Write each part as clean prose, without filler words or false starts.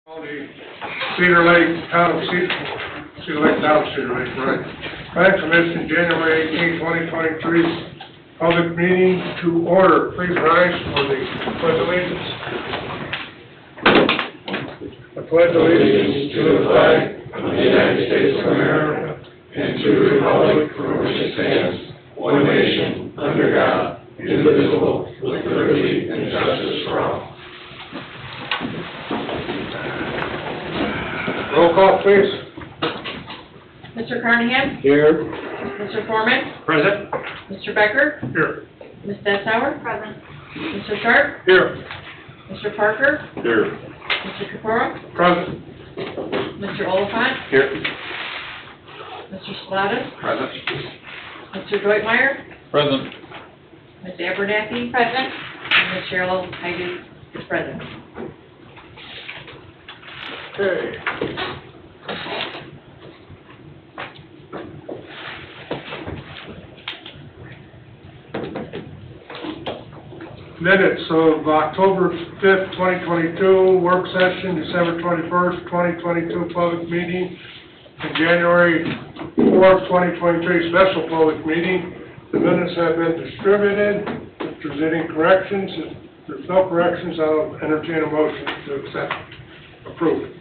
The Cedar Lake, Town of Cedar Lake, right? Planning Commission, January 18, 2023, public meeting to order. Please rise for the pledge of allegiance. I pledge allegiance to the flag of the United States of America and to the republic for which it stands, one nation, under God, indivisible, with liberty and justice for all. Roll call, please. Mr. Carnahan? Here. Mr. Foreman? Present. Mr. Becker? Here. Ms. Dessauer? Present. Mr. Sharp? Here. Mr. Parker? Here. Mr. Capora? Present. Mr. Oliphant? Here. Mr. Schlatus? Present. Mr. Deutmeyer? Present. Ms. Abernathy? Present. And Ms. Cheryl Heidi is present. Okay. Minutes of October 5th, 2022, work session, December 21st, 2022, public meeting, and January 4th, 2023, special public meeting. The minutes have been distributed. If there's any corrections, if there's no corrections, I'll entertain a motion to accept, approve.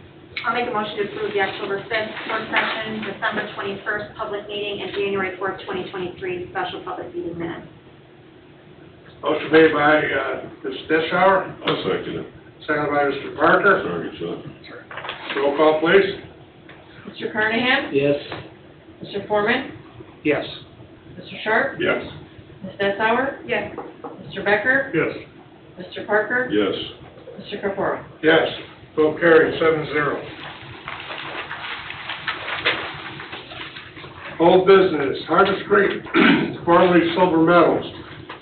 I'll make a motion to approve the October 5th work session, December 21st public meeting, and January 4th, 2023 special public meeting minutes. Motion made by Ms. Dessauer, I'll second it. seconded by Mr. Parker. Sorry, Chuck. Roll call, please. Mr. Carnahan? Yes. Mr. Foreman? Yes. Mr. Sharp? Yes. Ms. Dessauer? Yes. Mr. Becker? Yes. Mr. Parker? Yes. Mr. Capora? Yes. Vote carried, 7-0. Old business, Harvest Creek, formerly Silver Meadows.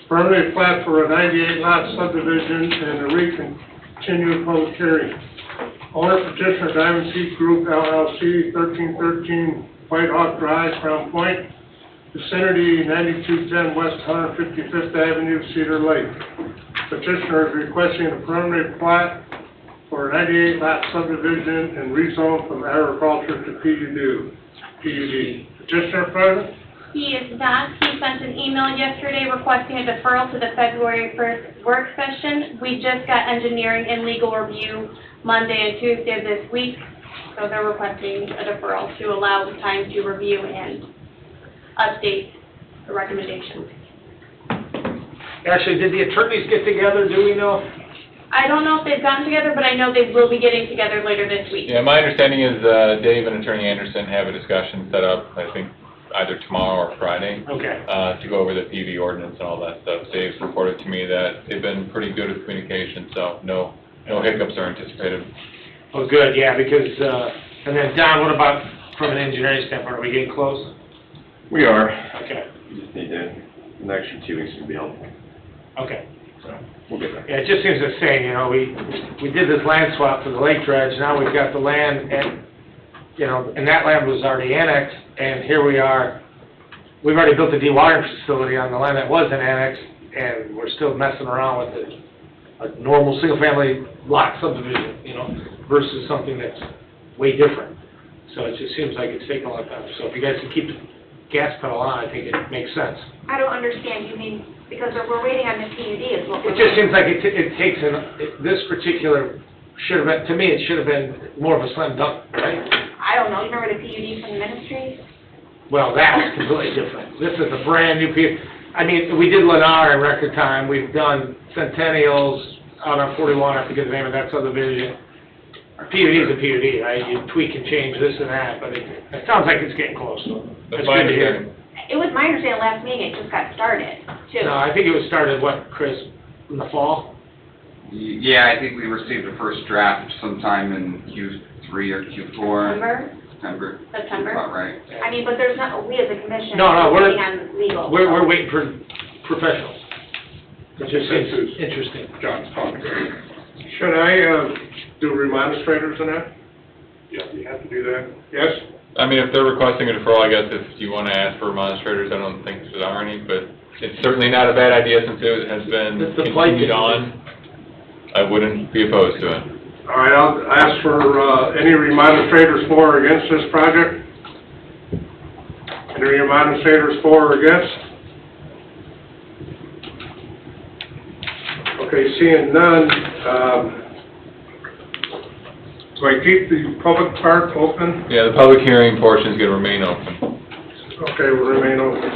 Permanent plat for a 98-lot subdivision and a recontinued public hearing. Owner petitioner Diamond Seed Group LLC, 1313 White Hawk Drive, Crown Point. Vicinity 9210 West 155th Avenue, Cedar Lake. Petitioner is requesting a permanent plat for a 98-lot subdivision and rezone from agriculture to PUD. Petitioner present? He is not. He sent an email yesterday requesting a deferral to the February 1st work session. We just got engineering and legal review Monday and Tuesday of this week, so they're requesting a deferral to allow time to review and update the recommendations. Actually, did the attorneys get together, do we know? I don't know if they've gotten together, but I know they will be getting together later this week. Yeah, my understanding is Dave and Attorney Anderson have a discussion set up, I think, either tomorrow or Friday, Okay. to go over the PV ordinance and all that stuff. Dave's reported to me that they've been pretty good with communication, so no hiccups are anticipated. Oh, good, yeah, because, and then Don, what about from an engineering standpoint, are we getting close? We are. Okay, We just need to, the next 2 weeks to be helpful. okay. So, we'll get there. Yeah, it just seems the same, you know, we did this land swap for the lake dredge, now we've got the land, and, you know, and that land was already annexed, and here we are, we've already built a dewatering facility on the land that wasn't annexed, and we're still messing around with a normal single-family lot subdivision, you know, versus something that's way different. So it just seems like it's taking a long time. So if you guys can keep the gas pedal on, I think it makes sense. I don't understand. You mean because we're waiting on the PUD is what It we're just seems like it takes this particular, should have been, to me, it should have been more of a slam dunk, right? I don't know. You remember the PUD from the ministry? Well, that's completely different. This is a brand new PUD. I mean, we did Lennar in record time. We've done Centennials out on 41. I forget the name of that subdivision. PUD is a PUD, right? You tweak and change this and that, but it sounds like it's getting close. That's my understanding. It was my understanding last meeting it just got started, too. No, I think it was started, what, Chris, in the fall? Yeah, I think we received the first draft sometime in Q3 or Q4. September. About right. I mean, but there's not, we as a commission, No, we're waiting on legal. We're waiting for professionals. It just seems interesting. John's talking. Should I do remonstrators in that? Yeah, you have to do that. Yes? I mean, if they're requesting a deferral, I guess if you want to ask for demonstrators, I don't think there are any, but it's certainly not a bad idea since it has been It's the plight continued that- on. I wouldn't be opposed to it. All right, I'll ask for, any remonstrators for or against this project? Any remonstrators for or against? Okay, seeing none, do I keep the public part open? Yeah, the public hearing portion is gonna remain open. Okay, will remain open.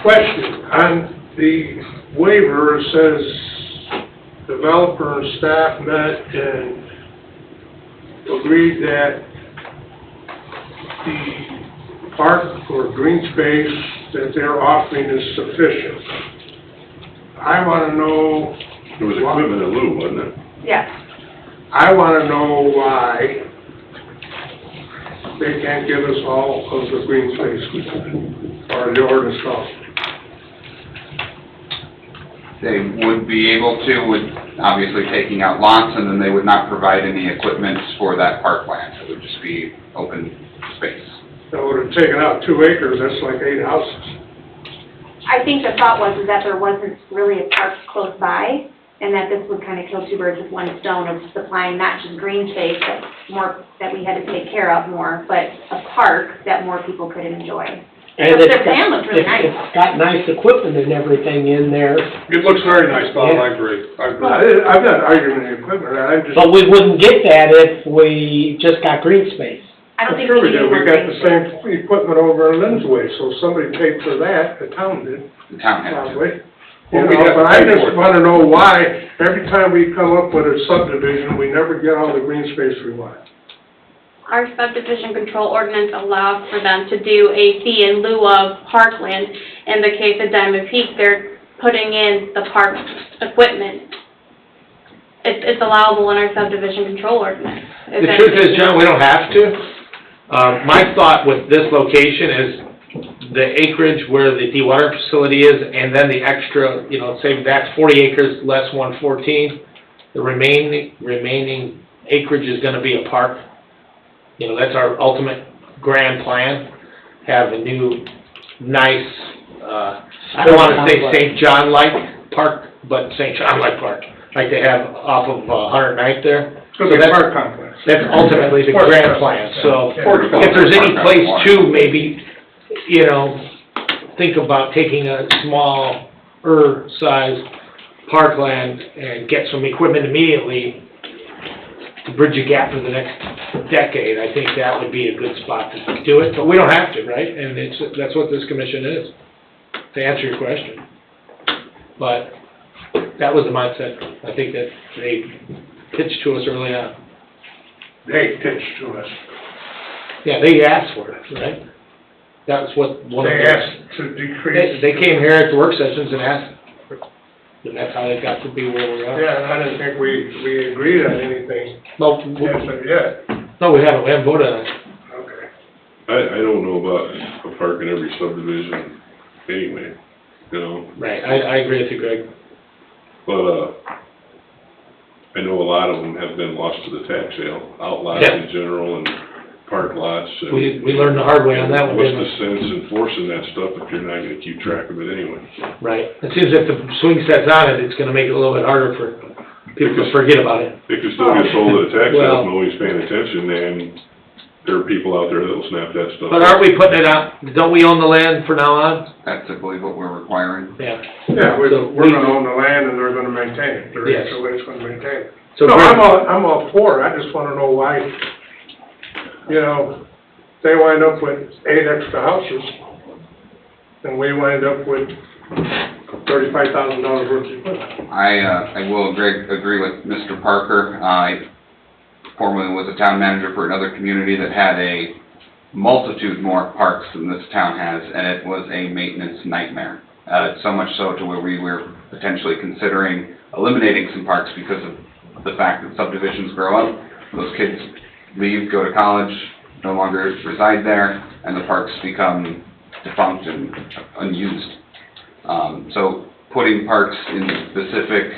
Question, on the waiver, it says developer and staff met and agreed that the park or green space that they're offering is sufficient. I wanna know, It was equipment in lieu, wasn't it? Yes. I wanna know why they can't give us all of the green space, or the ordinance calls. They would be able to, with obviously taking out lots, and then they would not provide any equipment for that parkland. It would just be open space. That would have taken out 2 acres, that's like 8 houses. I think the thought was is that there wasn't really a park close by, and that this would kind of kill 2 birds with 1 stone of supplying not just green space, but more, that we had to take care of more, but a park that more people could enjoy. And But it's their plan looks really nice. It's got nice equipment and everything in there, It looks very nice, Bob, Yeah. I agree. I'm not arguing the equipment, I'm just. but we wouldn't get that if we just got green space. I don't think Sure we need did, we more got green the space. same equipment over in Lynn's Way, so somebody paid for that, the town did, The town had to. probably. Well, You we know, have to but I pay for just it. wanna know why, every time we come up with a subdivision, we never get all the green space we want. Our subdivision control ordinance allows for them to do a fee in lieu of parkland. In the case of Diamond Peak, they're putting in the park equipment. It's allowable in our subdivision control ordinance. The truth is, John, we don't have to. My thought with this location is the acreage where the dewatering facility is, and then the extra, you know, say that's 40 acres less 114. The remaining acreage is gonna be a park. You know, that's our ultimate grand plan. Have a new, nice, I don't wanna say St. John-like park, but St. John-like park, like they have off of 109th there. It's gonna be a park complex. That's ultimately the grand plan, so if there's any place to maybe, you know, think about taking a smaller size parkland and get some equipment immediately to bridge a gap for the next decade, I think that would be a good spot to do it, but we don't have to, right? And that's what this commission is, to answer your question. But that was the mindset, I think that they pitched to us early on. They pitched to us. Yeah, they asked for it, right? That was what one of They the... asked to decrease. They came here at the work sessions and asked, and that's how they got to be where we are. Yeah, and I didn't think we agreed on anything, No, yes, yet. no, we haven't voted on it. Okay. I don't know about a park in every subdivision anyway, you know, Right, I agree with you, Greg. but, I know a lot of them have been lost to the tax sale, outlots Yeah. in general and park lots. and- We learned the hard way on that one, What's didn't the sense enforcing that stuff if you're not gonna keep track of it anyway? Right. It seems if the swing set's on it, it's gonna make it a little bit harder for people to forget about it. It could still get sold at a tax Well- sale if nobody's paying attention, and there are people out there that'll snap that stuff. But aren't we putting it out, don't we own the land from now on? That's, I believe, what we're requiring. Yeah. Yeah, So we're gonna own the land and they're gonna maintain it, the Yes. HOA's gonna maintain it. So No, Greg- I'm all for it, I just wanna know why, you know, they wind up with 8 extra houses, and we wind up with $35,000 worth of equipment. I will agree with Mr. Parker. I formerly was a town manager for another community that had a multitude more parks than this town has, and it was a maintenance nightmare. So much so to where we were potentially considering eliminating some parks because of the fact that subdivisions grow up, those kids leave, go to college, no longer reside there, and the parks become defunct and unused. So putting parks in specific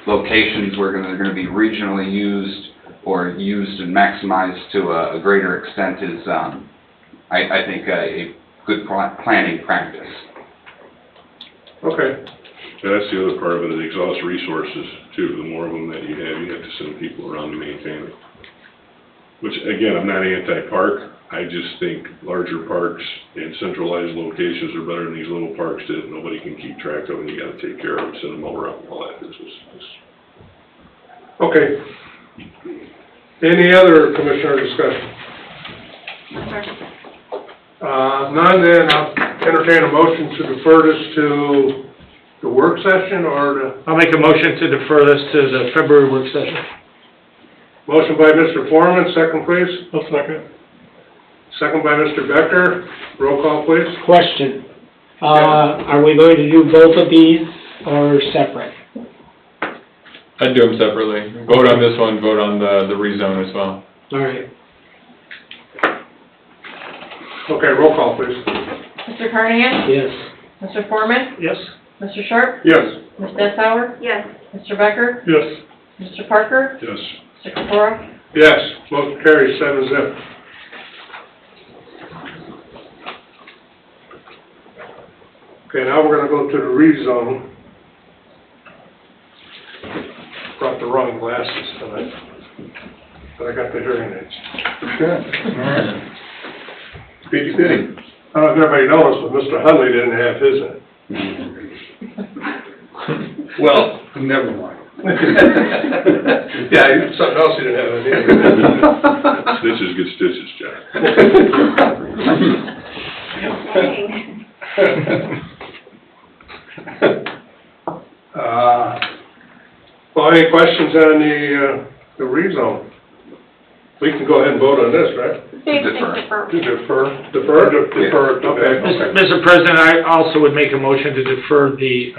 locations where they're gonna be regionally used or used and maximized to a greater extent is, I think, a good planning practice. Okay, That's the other part of it, it exhausts resources too. The more of them that you have to send people around to maintain it. Which, again, I'm not anti-park, I just think larger parks and centralized locations are better than these little parks that nobody can keep track of and you gotta take care of them, send them all around, all that business. Okay. Any other commissioner discussion? None, then I'll entertain a motion to defer this to the work session or the, I'll make a motion to defer this to the February work session. motion by Mr. Foreman, second please. Second. Second by Mr. Becker, roll call please. Question, are we going to do both of these or separate? I'd do them separately. Vote on this one, vote on the rezone as well. All right. Okay, roll call please. Mr. Carnahan? Yes. Mr. Foreman? Yes. Mr. Sharp? Yes. Ms. Dessauer? Yes. Mr. Becker? Yes. Mr. Parker? Yes. Mr. Capora? Yes, motion carries 7-0. Okay, now we're gonna go to the rezone. Brought the wrong glasses tonight, but I got the hearing aids. Good. Speedy fitting. I don't know if everybody knows, but Mr. Hunley didn't have his in. Well, never mind. Yeah, something else he didn't have in either. Stitches get stitches, Jack. Well, any questions on the rezone? We can go ahead and vote on this, right? Defer. Defer, okay. Mr. President, I also would make a motion to defer the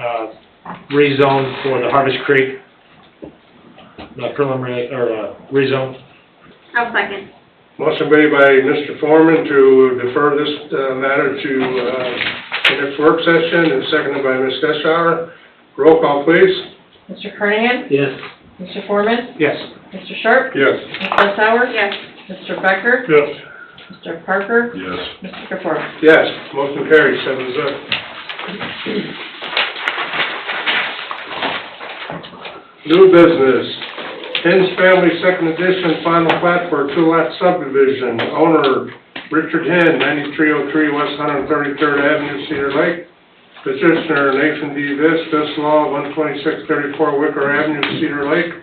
rezone for the Harvest Creek, the preliminary, or rezone. I'll second. Motion made by Mr. Foreman to defer this matter to the next work session, and seconded by Ms. Dessauer. Roll call, please. Mr. Carnahan? Yes. Mr. Foreman? Yes. Mr. Sharp? Yes. Ms. Dessauer? Yes. Mr. Becker? Yes. Mr. Parker? Yes. Mr. Capora? Yes, motion carries 7-0. New business, Hens Family Second Edition Final Plat for a two-lot subdivision. Owner Richard Hen, 9303 West 133rd Avenue, Cedar Lake. Petitioner Nathan D. Viss Law, 12634 Wicker Avenue, Cedar Lake.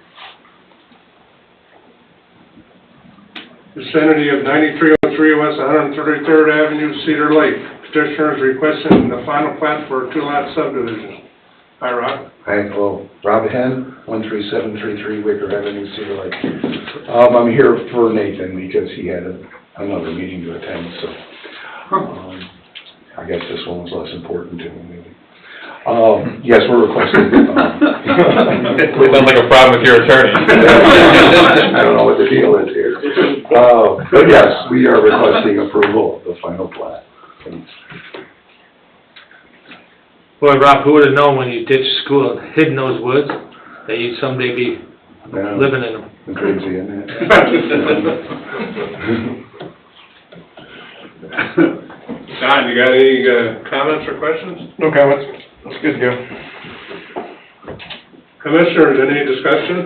Vicinity of 9303 West 133rd Avenue, Cedar Lake. Petitioner is requesting the final plat for a two-lot subdivision. Hi, Rob. Hi, hello. Rob Hen, 13733 Wicker Avenue, Cedar Lake. I'm here for Nathan because he had another meeting to attend, so I guess this one was less important to him, maybe. Yes, we're requesting. It sounds like a problem with your attorney. I don't know what the deal is here. But yes, we are requesting approval of the final plat. Boy, Rob, who would've known when you ditched school, hid in those woods, that you'd someday be Yeah. living in them? Crazy, isn't it? Don, you got any comments or questions? No comments. That's good to go. Commissioners, any discussion?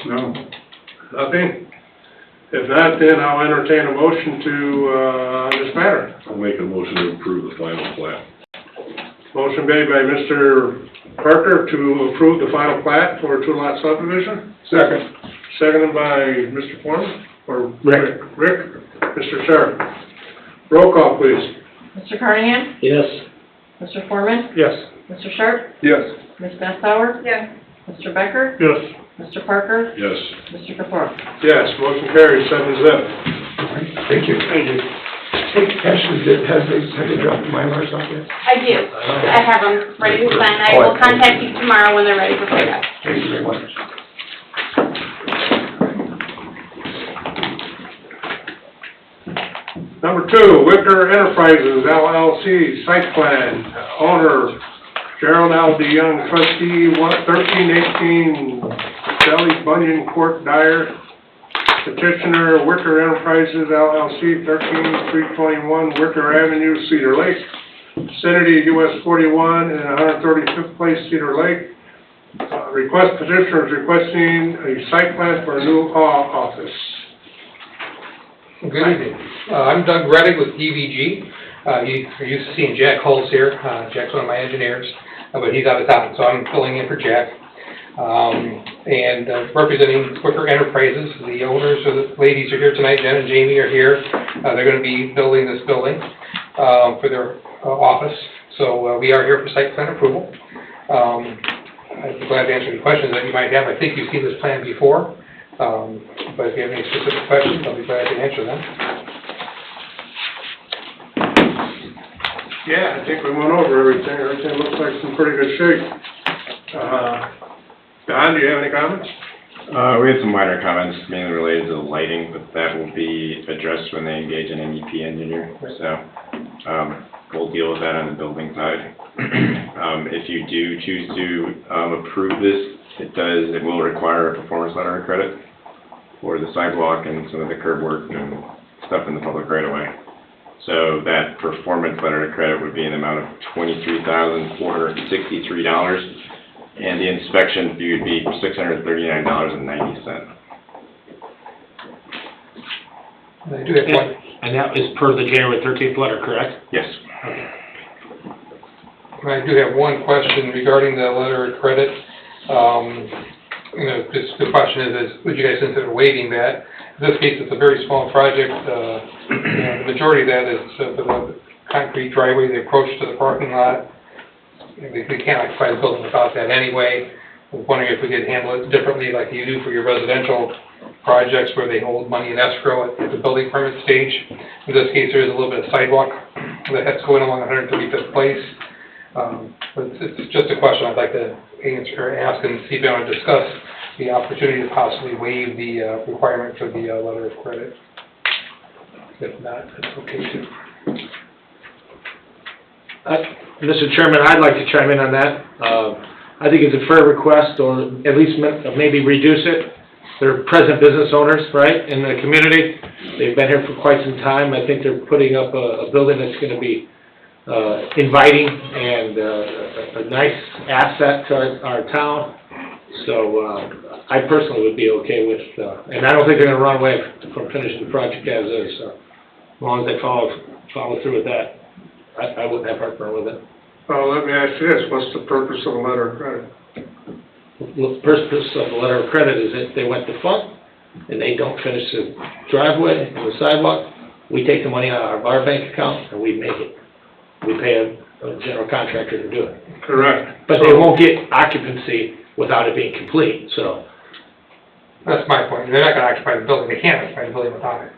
No. Nothing? If not, then I'll entertain a motion to, on this matter. I'll make a motion to approve the final plat. Motion made by Mr. Parker to approve the final plat for a two-lot subdivision. Second. Seconded by Mr. Foreman, or Rick. Rick, Mr. Sharp. Roll call, please. Mr. Carnahan? Yes. Mr. Foreman? Yes. Mr. Sharp? Yes. Ms. Dessauer? Yes. Mr. Becker? Yes. Mr. Parker? Yes. Mr. Capora? Yes, motion carries 7-0. Thank you. Thank you. Hey, Ashley, have they dropped the Mylars off yet? I do. I have them ready to sign. I will contact you tomorrow when they're ready for pickup. Thank you very much. Number 2, Wicker Enterprises LLC, site plan, owner Gerald L. DeYoung, trustee, 1318 Sally Bunyan Court, Dyer. Petitioner, Wicker Enterprises LLC, 13321 Wicker Avenue, Cedar Lake. vicinity US 41 and 135th Place, Cedar Lake. Petitioner is requesting a site plan for a new law office. Good evening. I'm Doug Reddick with DVG. You're used to seeing Jack Holtz here. Jack's one of my engineers, but he's out of town, so I'm filling in for Jack. Representing Quicker Enterprises, the owners or the ladies are here tonight. Jen and Jamie are here. They're going to be building this building for their office. So we are here for site plan approval. I'd be glad to answer any questions that you might have. I think you've seen this plan before, but if you have any specific questions, I'll be glad to answer them. Yeah, I think we went over everything. Everything looks like it's in pretty good shape. Don, do you have any comments? We had some minor comments mainly related to the lighting, but that will be addressed when they engage an MEP engineer. So we'll deal with that on the building side. If you do choose to approve this, it will require a performance letter of credit for the sidewalk and some of the curb work and stuff in the public right of way. So that performance letter of credit would be an amount of $23,463. And the inspection fee would be $639.90. I do have one. And that is per the January 13th letter, correct? Yes. I do have one question regarding the letter of credit. Just the question is, would you guys consider waiving that? In this case, it's a very small project. The majority of that is for the concrete driveway, the approach to the parking lot. We can't occupy the building without that anyway. I'm wondering if we could handle it differently like you do for your residential projects where they hold money in escrow at the building permit stage. In this case, there is a little bit of sidewalk that's going along 135th Place. But it's just a question I'd like to ask and see if you want to discuss the opportunity to possibly waive the requirement for the letter of credit. If not, that's okay too. Mr. Chairman, I'd like to chime in on that. I think it's a fair request, or at least maybe reduce it. They're present business owners, right, in the community. They've been here for quite some time. I think they're putting up a building that's going to be inviting and a nice asset to our town. So I personally would be okay with, and I don't think they're going to run away from finishing the project as is. So as long as they follow through with that, I wouldn't have heartburn with it. Well, let me ask you this, what's the purpose of a letter of credit? The purpose of the letter of credit is that they went defunct and they don't finish the driveway and the sidewalk. We take the money out of our bank account and we make it. We pay a general contractor to do it. Correct. But they won't get occupancy without it being complete, so. That's my point. They're not going to occupy the building. They can't occupy the building without it.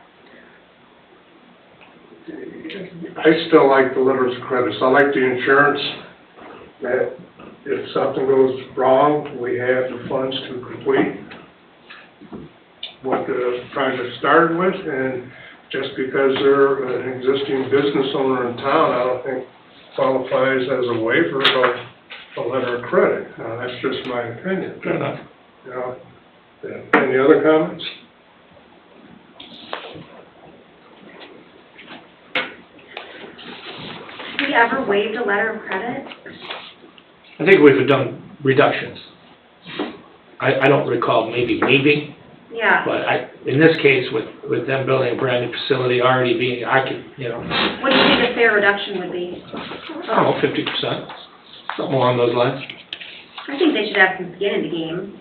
I still like the letters of credit. So I like the insurance that if something goes wrong, we have the funds to complete what the project started with. And just because they're an existing business owner in town, I don't think qualifies as a waiver of a letter of credit. That's just my opinion. Fair enough. You know, any other comments? Have we ever waived a letter of credit? I think we've done reductions. I don't recall maybe waiving, Yeah. but in this case, with them building a brand new facility already being occupied, you know, What do you think a fair reduction would be? I don't know, 50%, something along those lines. I think they should have some skin in the game.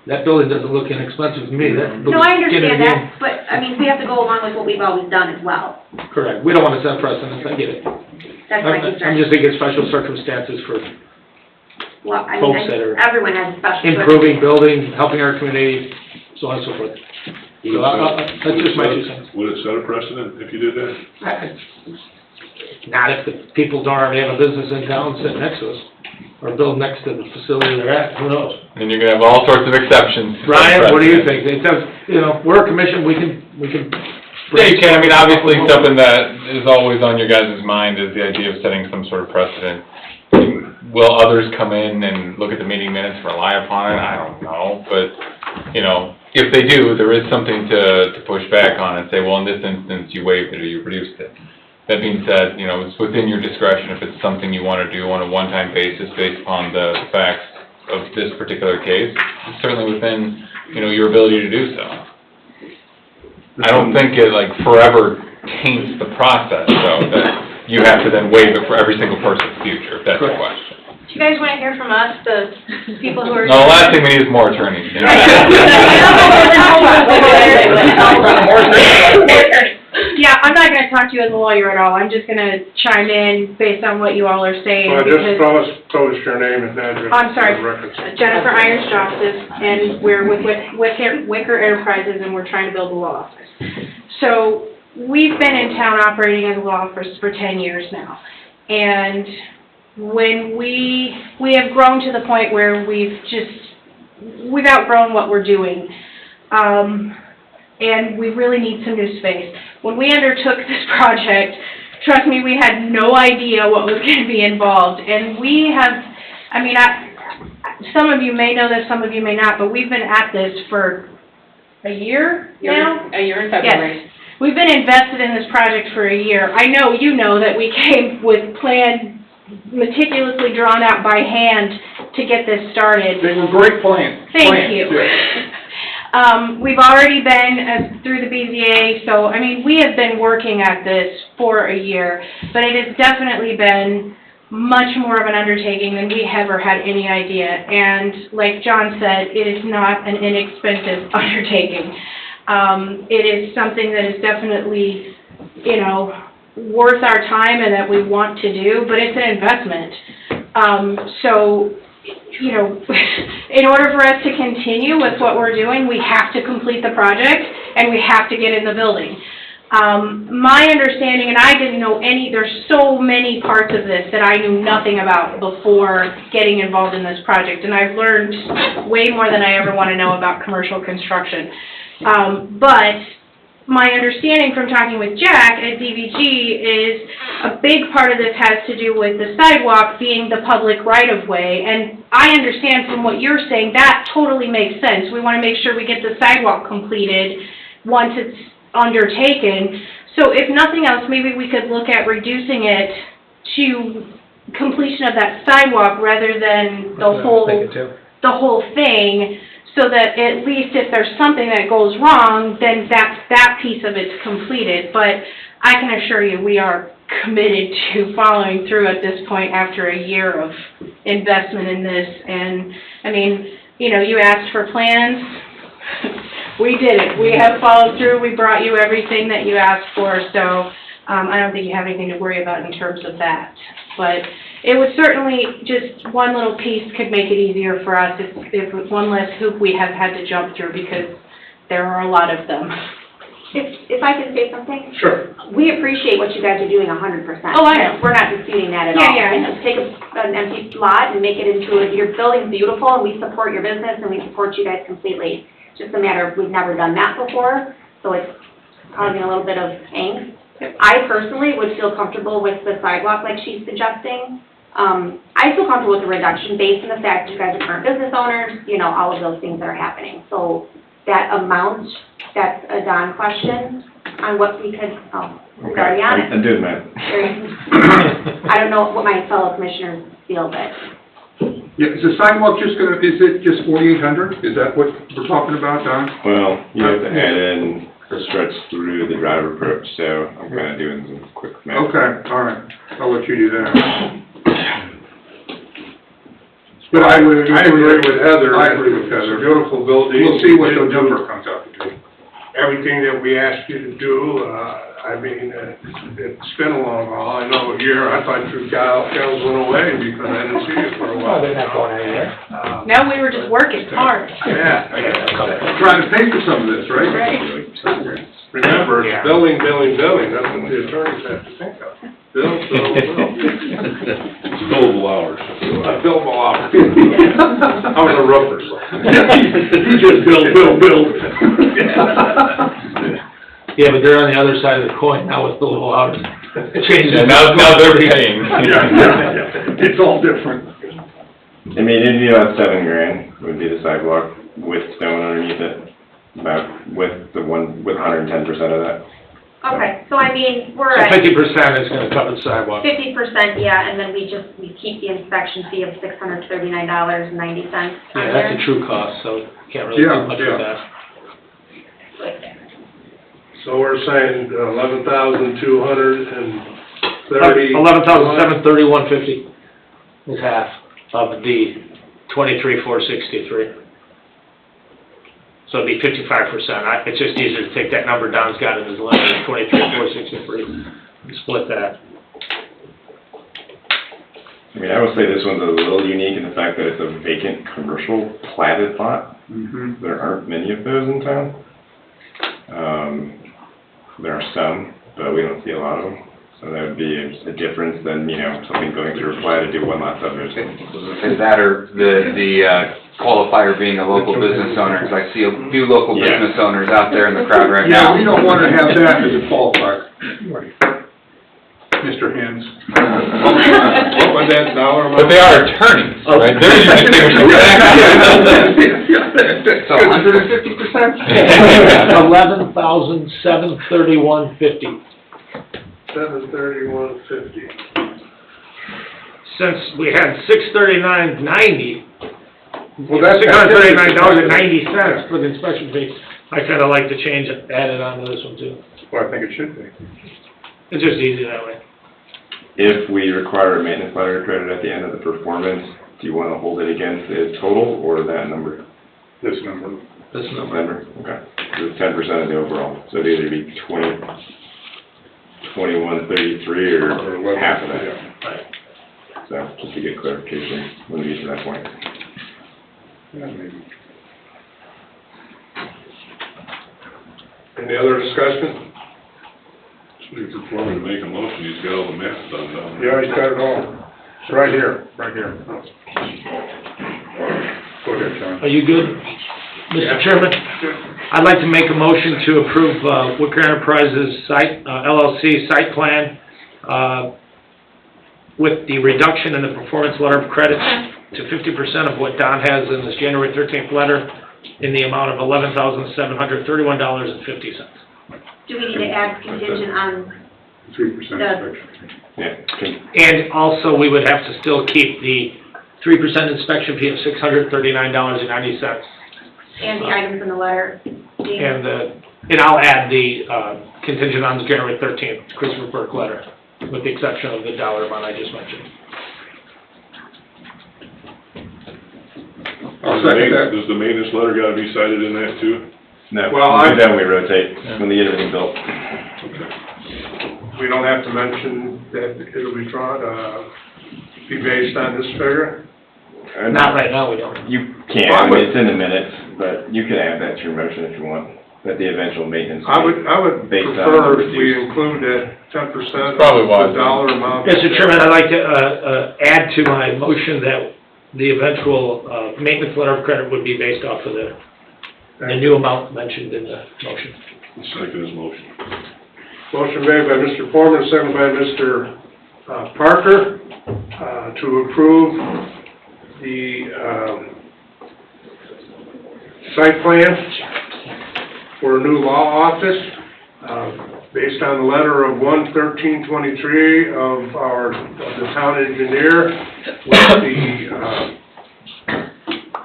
That building doesn't look inexpensive to me. That No, I building's getting understand in. that, but, I mean, we have to go along with what we've always done as well. Correct. We don't want to set precedents, I get it. That's my I'm concern. just thinking special circumstances for Well, I folks mean, that are everyone has a special. improving building, helping our community, so on and so forth. So that's just my 2 cents. Would it set a precedent if you did that? Not if the people don't already have a business in town sitting next to us, or build next to the facility they're at, who knows? And you're gonna have all sorts of exceptions. Ryan, what do you think? It does, you know, we're a commission, we can. Yeah, you can, I mean, obviously, something that is always on your guys' mind is the idea of setting some sort of precedent. Will others come in and look at the meeting minutes and rely upon it? I don't know, but, you know, if they do, there is something to push back on and say, well, in this instance, you waived it or you reduced it. That being said, you know, it's within your discretion if it's something you wanna do on a one-time basis based upon the facts of this particular case. It's certainly within, you know, your ability to do so. I don't think it like forever taints the process, though, that you have to then waive it for every single person's future, if that's the question. Do you guys wanna hear from us, the people who are? No, the last thing we need is more attorneys. you know? Yeah, I'm not gonna talk to you as a lawyer at all, I'm just gonna chime in based on what you all are saying. Well, just because- tell us your name and address. I'm sorry. for the records. Jennifer Irons Joseph, and we're with Wicker Enterprises, and we're trying to build a law office. So, we've been in town operating as a law office for 10 years now. And when we have grown to the point where we've outgrown what we're doing. And we really need some new space. When we undertook this project, trust me, we had no idea what was going to be involved. And we have, I mean, some of you may know this, some of you may not, but we've been at this for a year now? A year in February. Yes. We've been invested in this project for a year. I know you know that we came with plans meticulously drawn out by hand to get this started. They were great plans. Thank you. We've already been through the BZA, so, I mean, we have been working at this for a year, but it has definitely been much more of an undertaking than we ever had any idea. And like John said, it is not an inexpensive undertaking. It is something that is definitely, you know, worth our time and that we want to do, but it's an investment. So, you know, in order for us to continue with what we're doing, we have to complete the project and we have to get in the building. My understanding, and I didn't know there's so many parts of this that I knew nothing about before getting involved in this project, and I've learned way more than I ever want to know about commercial construction. But my understanding from talking with Jack at DVG is a big part of this has to do with the sidewalk being the public right-of-way, and I understand from what you're saying, that totally makes sense. We want to make sure we get the sidewalk completed once it's undertaken. So if nothing else, maybe we could look at reducing it to completion of that sidewalk rather than the whole thing, so that at least if there's something that goes wrong, then that piece of it's completed. But I can assure you, we are committed to following through at this point after a year of investment in this. And, I mean, you know, you asked for plans. We did it. We have followed through. We brought you everything that you asked for. So I don't think you have anything to worry about in terms of that. But it would certainly, just one little piece could make it easier for us if it was one less hoop we have had to jump through, because there are a lot of them. If I can say something? Sure. We appreciate what you guys are doing 100%. Oh, I know. We're not disputing that at Yeah, all. yeah, I And know. just take an empty lot and make it into your building's beautiful, and we support your business, and we support you guys completely. It's just a matter of, we've never done that before, so it's causing a little bit of angst. I personally would feel comfortable with the sidewalk like she's suggesting. I feel comfortable with the reduction based on the fact that you guys are current business owners, you know, all of those things that are happening. So that amount, that's a Don question on what we could, we're already on it. I'm doing that. I don't know what my fellow commissioners feel, but Yeah, is the sidewalk is it just 4,800? Is that what we're talking about, Don? Well, you have to add in a stretch through the driver approach, so I'm kind of doing some quick math. Okay, all right, I'll let you do that. But I agree with Heather. I agree with Heather. It's a beautiful building. We'll see what the number comes out to be. Everything that we asked you to do, I mean, it's been a long haul. I know a year, I thought your gals went away because I didn't see you for a while. Oh, they're not going anywhere. No, we were just working hard. Yeah. Trying to pay for some of this, right? Right. Remember, it's billing, billing, billing, that's what the attorneys have to think of. Bill, bill, bill. Billable hours. Billable hours. I was a roofer, so. You just bill. Yeah, but they're on the other side of the coin now with billable hours. Yeah, now they're paying. Yeah. It's all different. I mean, it'd be about $7,000 would be the sidewalk with stone underneath it, about with 110% of that. Okay, so I mean, we're So at 50% is gonna cover the sidewalk. 50%, yeah, and then we keep the inspection fee of $639.90 on Yeah, there. that's a true cost, so can't really do much with that. So we're saying 11,230. 11,731.50 is half of the 23,463. So it'd be 55%. It's just easier to take that number Don's got in his letter, 23,463, and split that. I mean, I would say this one's a little unique in the fact that it's a vacant commercial platted lot. Mm-hmm. There aren't many of those in town. There are some, but we don't see a lot of them. So that would be a difference than, something going through a plat to do one lot subdivision. Is that or the qualifier being a local business owner? Because I see a few local Yeah. business owners out there in the crowd right Yeah, now. we don't want to have that as a qualifier. Mr. Hens. What was that dollar amount? But they are attorneys, right? They're your distinguishing factor. So 150%? 11,731.50. 731.50. Since we had $639.90, Well, that's $639.90 for the inspection fee, I kinda like to change it, add it on to this one too. Well, I think it should be. It's just easy that way. If we require a maintenance letter credit at the end of the performance, do you want to hold it against the total or that number? This number. This number. Number, okay. So it's 10% of the overall, so it'd either be 2133 or half of that. Right. So, just to get clarification when we get to that point. Yeah, maybe. Any other discussion? If the foreman to make a motion, he's got all the math done down there. Yeah, he's got it all. It's right here, right here. Go ahead, John. Are you good, Mr. Chairman? I'd like to make a motion to approve Wicker Enterprises site, LLC site plan, with the reduction in the performance letter of credit to 50% of what Don has in this January 13th letter in the amount of $11,731.50. Do we need to add contingent on 3% inspection. Yeah, okay. And also, we would have to still keep the 3% inspection fee of $639.90. and the items in the letter? Dean? And I'll add the contingent on the January 13th Christopher Burke letter, with the exception of the dollar amount I just mentioned. I'll second that. Does the maintenance letter gotta be cited in that too? No, Well, we'll do that when we rotate, when they get everything built. Okay. We don't have to mention that it'll be be based on this figure? Not right now, we don't. You can, I mean, it's in the minutes, but you can add that to your motion if you want, that the eventual maintenance. I would Based on prefer if we reduced. include that 10% Probably of wise. the dollar amount. Mr. Chairman, I'd like to add to my motion that the eventual maintenance letter of credit would be based off of the new amount mentioned in the motion. Second his motion. Motion made by Mr. Foreman, seconded by Mr. Parker, to approve the site plan for a new law office, based on the letter of 1/13/23 of the town engineer, with the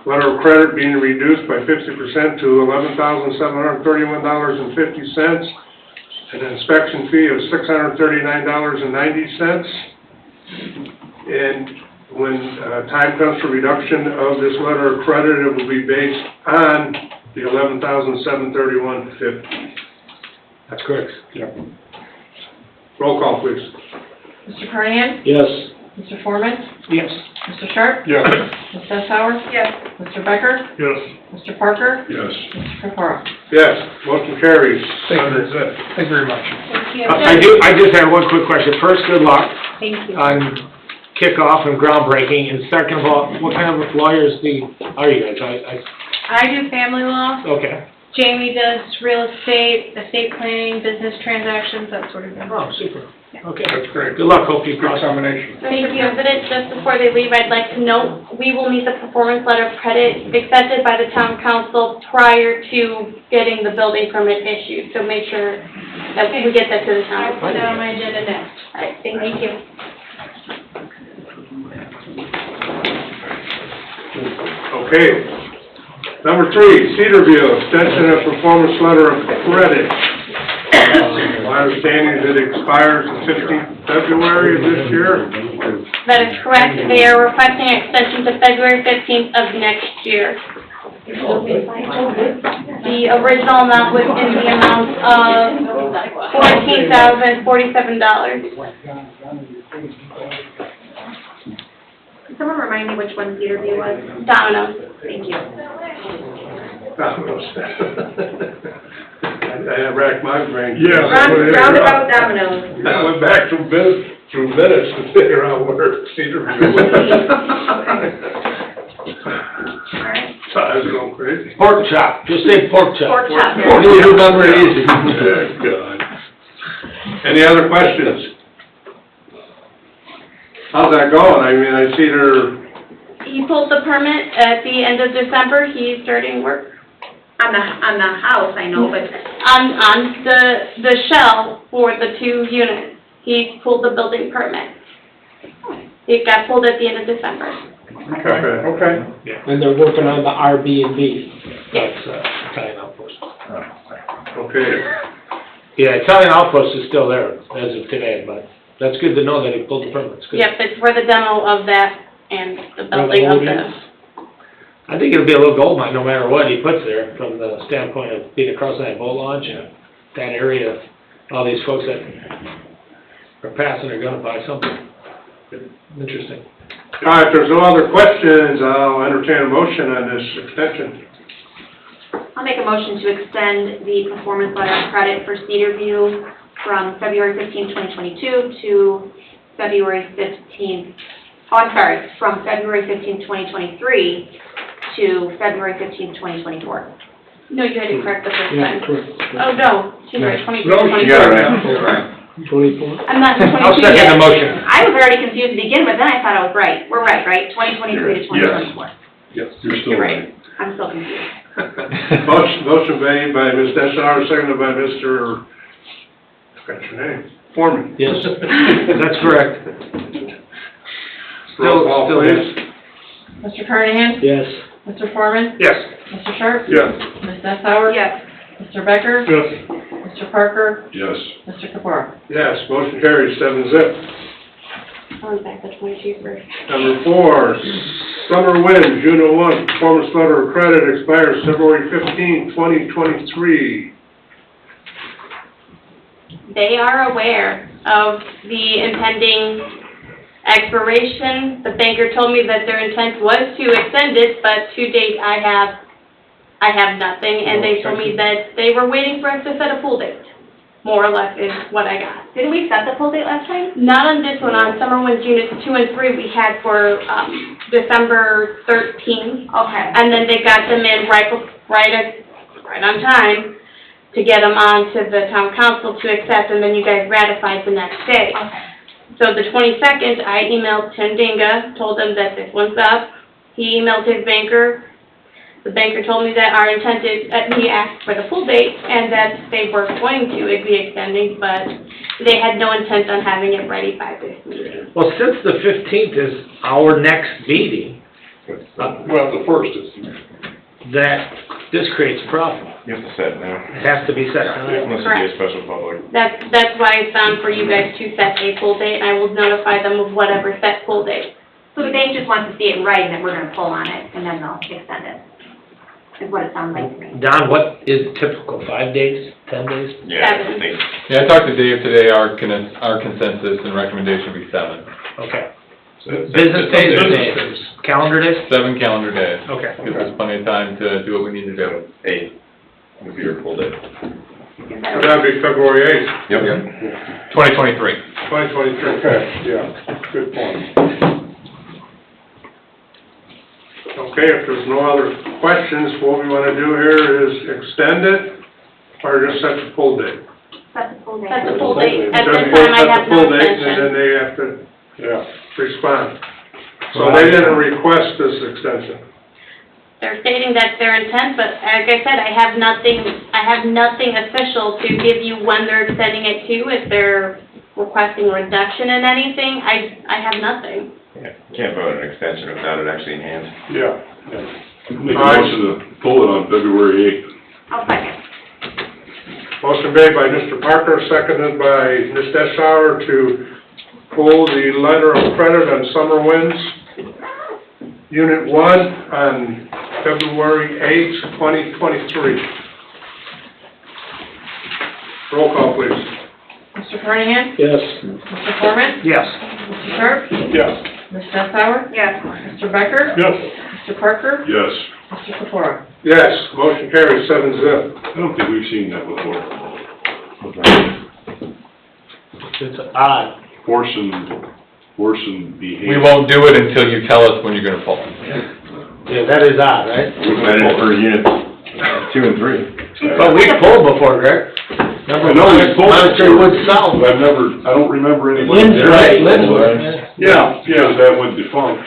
letter of credit being reduced by 50% to $11,731.50, an inspection fee of $639.90. And when time comes for reduction of this letter of credit, it will be based on the $11,731.50. That's correct. Roll call, please. Mr. Carnahan? Yes. Mr. Foreman? Yes. Mr. Sharp? Yes. Ms. Sessauer? Yes. Mr. Becker? Yes. Mr. Parker? Yes. Mr. Pecora? Yes, motion carries. Thank you. That's it. Thank you very much. Thank you. I just have one quick question. First, good luck Thank you. on kickoff and groundbreaking, and second of all, what kind of lawyers are you guys? I do family law. Okay. Jamie does real estate planning, business transactions, that sort of thing. Oh, super. Okay. That's great. Good luck, hope you Good cross. combination. Mr. President, just before they leave, I'd like to note, we will need the performance letter of credit accepted by the town council prior to getting the building permit issued, so make sure that we get that to the I'll town. put that on my agenda next. All right, thank you. Okay. Number 3, Cedarview, extension of performance letter of credit. My understanding is it expires the 15th February of this year. That is correct. They are requesting extension to February 15th of next year. The original amount was in the amount of $14,047. Can someone remind me which one Cedarview was? Domino's. Thank you. I racked my brain. Roundabout Domino's. I went back through minutes to figure out where Cedarview was. So I was going crazy. Pork chop, just say pork chop. Pork chop. You remember it easy. Oh, God. Any other questions? How's that going? I mean, I see there, He pulled the permit at the end of December. He's starting work On the house, I know, but on the shell for the 2 units. He pulled the building permit. It got pulled at the end of December. okay. And they're working on the Airbnb. Yes. That's, Italian Outpost. Okay. Yeah, Italian Outpost is still there as of today, but that's good to know that he pulled the permits. Good. Yep, it's for the demo of that and the building of the... I think it'll be a little gold mine no matter what he puts there, from the standpoint of being across that boat launch and that area, all these folks that are passing are gonna buy something. Interesting. All right, if there's no other questions, I'll entertain a motion on this extension. I'll make a motion to extend the performance letter of credit for Cedarview from February 15, 2022 to February 15th, from February 15, 2023 to February 15, 2024. No, you had it correct the first Yeah, time. correct. Oh, no, she's right, 23, No, she got it 24. right. 24? I'm not in 22 I'll second yet. the motion. I was already confused to begin with, then I thought I was right. We're right, 2023 to 2024. Yes, you're You're right. I'm still confused. Motion made by Ms. Dessauer, seconded by Mr. What's your name? Foreman. Yes, that's correct. Roll call, Still please. Mr. Carnahan? Yes. Mr. Foreman? Yes. Mr. Sharp? Yes. Ms. Dessauer? Yes. Mr. Becker? Yes. Mr. Parker? Yes. Mr. Capora? Yes, motion carries 7-0. Going back to 22 first. Number 4, Summer Wind, Juno 1, performance letter of credit expires February 15, 2023. They are aware of the impending expiration. The banker told me that their intent was to extend it, but to date, I have nothing, and they told me that they were waiting for us to set a pool date, more or less is what I got. Didn't we set the pool date last time? Not on this one, on Summer Winds Units 2 and 3, we had for, December 13th. Okay. And then they got them in right on time to get them on to the town council to accept, and then you guys ratified the next day. Okay. So the 22nd, I emailed Tim Dinga, told him that this one's up. He emailed his banker. The banker told me that our intent is, he asked for the full date, and that they were going to be extending, but they had no intent on having it ready by this meeting. Well, since the 15th is our next meeting, Well, the first is. that this creates a problem. You have to set now, It has to be set tonight. unless you do a special public. That's why it's on for you guys to set a full date, and I will notify them of whatever set full date. So the bank just wants to see it in writing that we're gonna pull on it, and then they'll extend it, is what it sounds like to me. Don, what is typical, 5 days, 10 days? Yeah, I Seven. think, Yeah, I talked to Dave today, our consensus and recommendation would be 7. Okay. So it's- Business days or it's- days? Calendar days? 7 calendar days. Okay. Gives us plenty of time to do what we need to do. 8 would be your full day. Is that So that'd be February 8th, Yep. 2023. 2023. Okay, yeah, good point. Okay, if there's no other questions, what we wanna do here is extend it, or just set the full date. That's a full day. That's a full date. At Set this the full- time, I set the have no full date, And then extension. they have to respond. So they didn't request this extension. They're stating that's their intent, but like I said, I have nothing official to give you when they're extending it to, if they're requesting a reduction in anything, I have nothing. Yeah, can't vote an extension without it actually in hand. Yeah. Make a motion to pull it on February 8th. I'll second. Motion made by Mr. Parker, seconded by Ms. Deschauer to pull the letter of credit on Summer Winds, Unit 1, on February 8th, 2023. Roll call, please. Mr. Carnahan? Yes. Mr. Foreman? Yes. Mr. Sharp? Yes. Ms. Sensauer? Yes. Mr. Becker? Yes. Mr. Parker? Yes. Mr. Sephora? Yes, motion carries 7-0. I don't think we've seen that before. It's odd. Forcing behavior. We won't do it until you tell us when you're gonna pull. Yeah, that is odd, right? We planted for units 2 and 3. But we pulled before, Greg. I know we pulled it, Monterey Woods South. but I don't remember anybody. Lynn's there. right, Lynn's right. Yeah, Because that went defunct.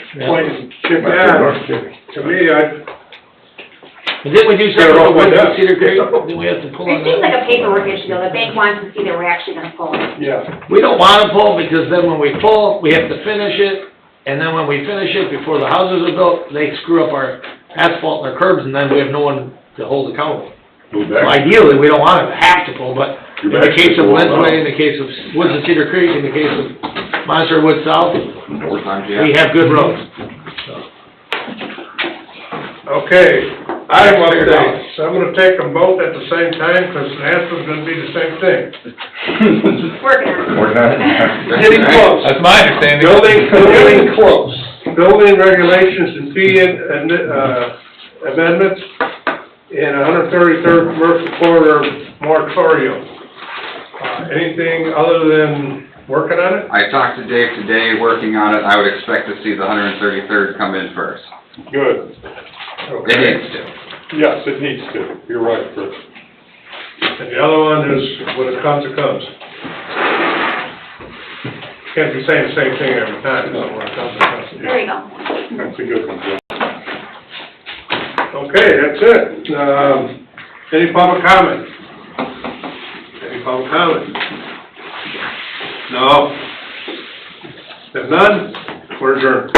To me, And didn't we do Got it something off my with desk. Cedar Creek? Didn't we have to pull on It seems that? like a paperwork issue, though. The bank wants to see that we're actually gonna pull it. yeah. We don't wanna pull because then when we pull, we have to finish it. And then when we finish it, before the houses are built, they screw up our asphalt and our curbs and then we have no one to hold accountable. Go So back. ideally, we don't want to have to pull, but in You're the back case to of full Linsway, in amount. the case of Woods and Cedar Creek, in the case of Monterey Woods South, Sometimes, we yeah. have good roads. Okay, item updates. I'm gonna take them both at the same time, because the answer's gonna be the same thing. Working on it. Or not. Getting close. That's my understanding. Building close. Building regulations and fee amendments in 133rd Commercial Corridor moratorium. Anything other than working on it? I talked to Dave today, working on it. I would expect to see the 133rd come in first. Good. It needs to. Yes, it needs to. You're right, Chris. And the other one is, when it comes, it comes. Can't be saying the same thing every time, so when it comes, it comes. There you go. That's a good one, Joe. Okay, that's it. Any public comment? Any public comment? No? If none, we're adjourned.